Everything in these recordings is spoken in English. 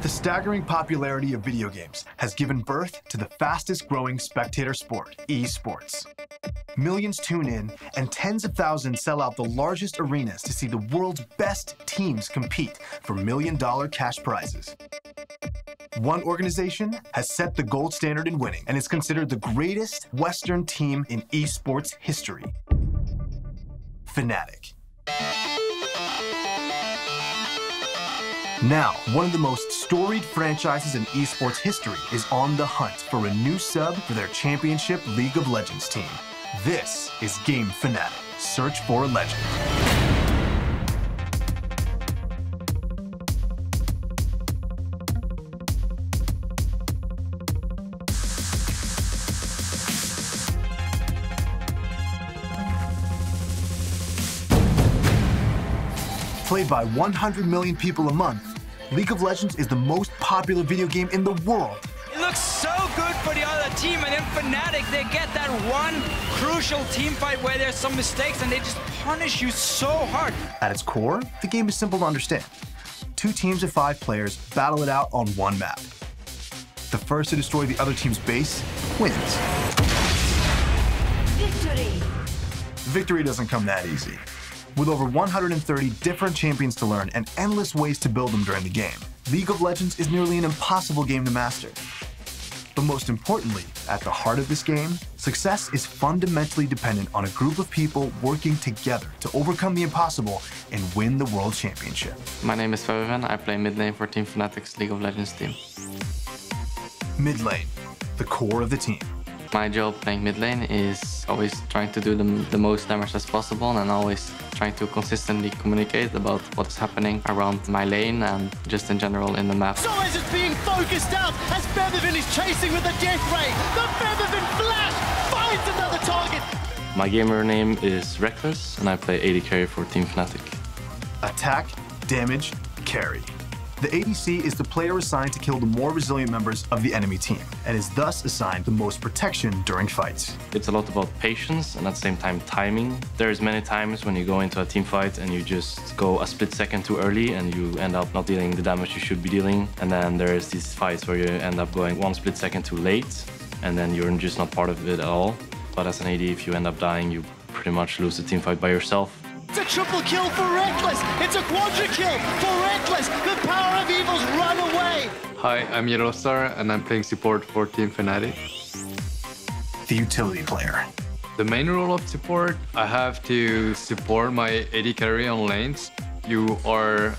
The staggering popularity of video games has given birth to the fastest growing spectator sport, esports. Millions tune in, and tens of thousands sell out the largest arenas to see the world's best teams compete for million-dollar cash prizes. One organization has set the gold standard in winning and is considered the greatest Western team in esports history: Fnatic. Now, one of the most storied franchises in esports history is on the hunt for a new sub for their championship League of Legends team. This is Game Fnatic. Search for a legend. Played by 100 million people a month, League of Legends is the most popular video game in the world. It looks so good for the other team, and in Fnatic, they get that one crucial team fight where there's some mistakes and they just punish you so hard. At its core, the game is simple to understand. 2 teams of 5 players battle it out on one map. The first to destroy the other team's base wins. Victory! Victory doesn't come that easy. With over 130 different champions to learn and endless ways to build them during the game, League of Legends is nearly an impossible game to master. But most importantly, at the heart of this game, success is fundamentally dependent on a group of people working together to overcome the impossible and win the World Championship. My name is Febiven. I play mid lane for Team Fnatic's League of Legends team. Mid lane, the core of the team. My job playing mid lane is always trying to do the most damage as possible and always trying to consistently communicate about what's happening around my lane and just in general in the map. Soares is being focused out as Febiven is chasing with the death ray. The Febiven flash finds another target. My gamer name is Reckless and I play AD carry for Team Fnatic. Attack, damage, carry. The ADC is the player assigned to kill the more resilient members of the enemy team, and is thus assigned the most protection during fights. It's a lot about patience and at the same time timing. There's many times when you go into a team fight and you just go a split second too early and you end up not dealing the damage you should be dealing. And then there's these fights where you end up going 1 split second too late and then you're just not part of it at all. But as an AD, if you end up dying, you pretty much lose the team fight by yourself. It's a triple kill for Reckless. It's a quadra kill for Reckless. The power of evil's run away. Hi, I'm Yerostar, and I'm playing support for Team Fnatic. The utility player. The main role of support, I have to support my AD carry on lanes. You are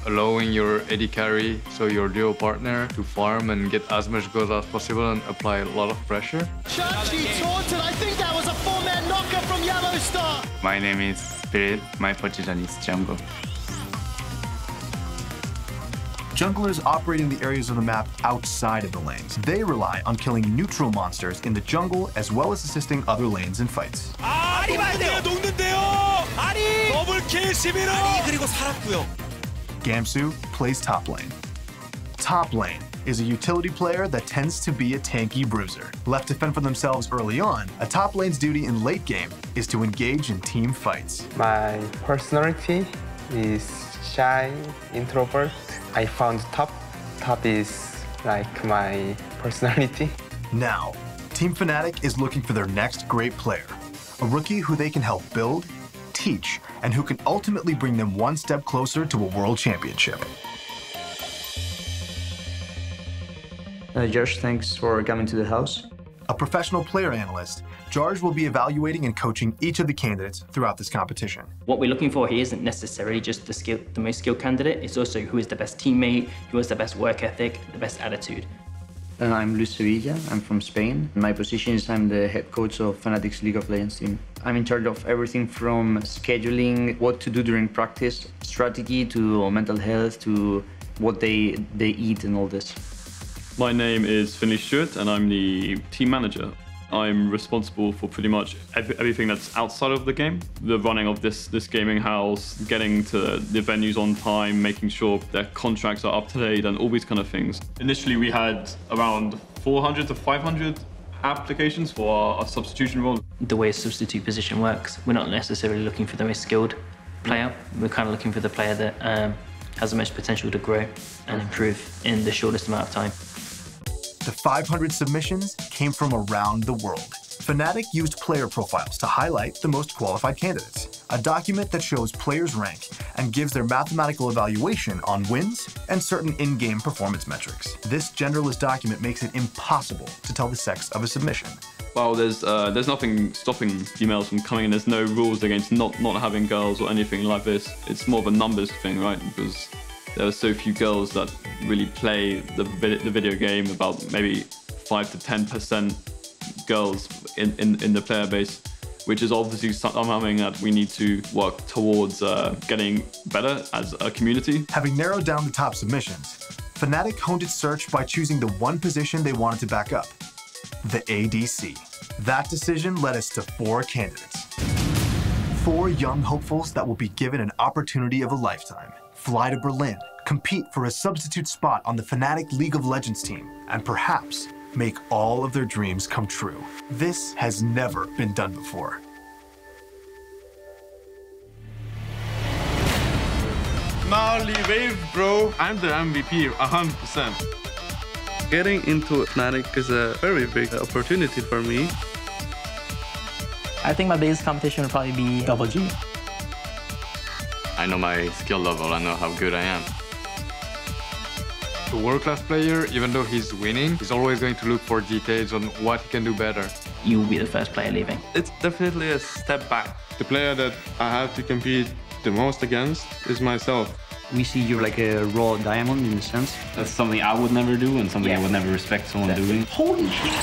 allowing your AD carry, so your duo partner, to farm and get as much gold as possible and apply a lot of pressure. Chachi taunted. I think that was a 4-man knocker from Yellowstar. My name is Spirit. My position is jungle. Junglers operate in the areas of the map outside of the lanes. They rely on killing neutral monsters in the jungle as well as assisting other lanes in fights. Gamsu plays top lane. Top lane is a utility player that tends to be a tanky bruiser. Left to fend for themselves early on, a top lane's duty in late game is to engage in team fights. My personality is shy, introvert. I found top. Top is like my personality. Now, Team Fnatic is looking for their next great player, a rookie who they can help build, teach, and who can ultimately bring them one step closer to a world championship. Josh, thanks for coming to the house. A professional player analyst, Jarj will be evaluating and coaching each of the candidates throughout this competition. What we're looking for here isn't necessarily just the most skilled candidate, it's also who is the best teammate, who has the best work ethic, the best attitude. I'm Luis Sevilla, I'm from Spain. My position is I'm the head coach of Fnatic's League of Legends team. I'm in charge of everything from scheduling, what to do during practice, strategy, to mental health, to what they eat and all this. My name is Finley Stewart and I'm the team manager. I'm responsible for pretty much everything that's outside of the game. The running of this gaming house, getting to the venues on time, making sure their contracts are up to date and all these kind of things. Initially we had around 400 to 500 applications for our substitution role. The way a substitute position works, we're not necessarily looking for the most skilled player. We're kind of looking for the player that has the most potential to grow and improve in the shortest amount of time. The 500 submissions came from around the world. Fnatic used player profiles to highlight the most qualified candidates, a document that shows players' rank and gives their mathematical evaluation on wins and certain in-game performance metrics. This genderless document makes it impossible to tell the sex of a submission. Well, there's nothing stopping females from coming in. There's no rules against not having girls or anything like this. It's more of a numbers thing, right? Because there are so few girls that really play the video game, about maybe 5 to 10% girls in the player base, which is obviously something that we need to work towards getting better as a community. Having narrowed down the top submissions, Fnatic honed its search by choosing the one position they wanted to back up, the ADC. That decision led us to 4 candidates. 4 young hopefuls that will be given an opportunity of a lifetime. Fly to Berlin, compete for a substitute spot on the Fnatic League of Legends team, and perhaps make all of their dreams come true. This has never been done before. Gnarly wave, bro. I'm the MVP, 100%. Getting into Fnatic is a very big opportunity for me. I think my biggest competition would probably be Double G. I know my skill level, I know how good I am. The world-class player, even though he's winning, he's always going to look for details on what he can do better. You will be the first player leaving. It's definitely a step back. The player that I have to compete the most against is myself. We see you're like a raw diamond in a sense. That's something I would never do and something I would never respect someone doing. Holy shit!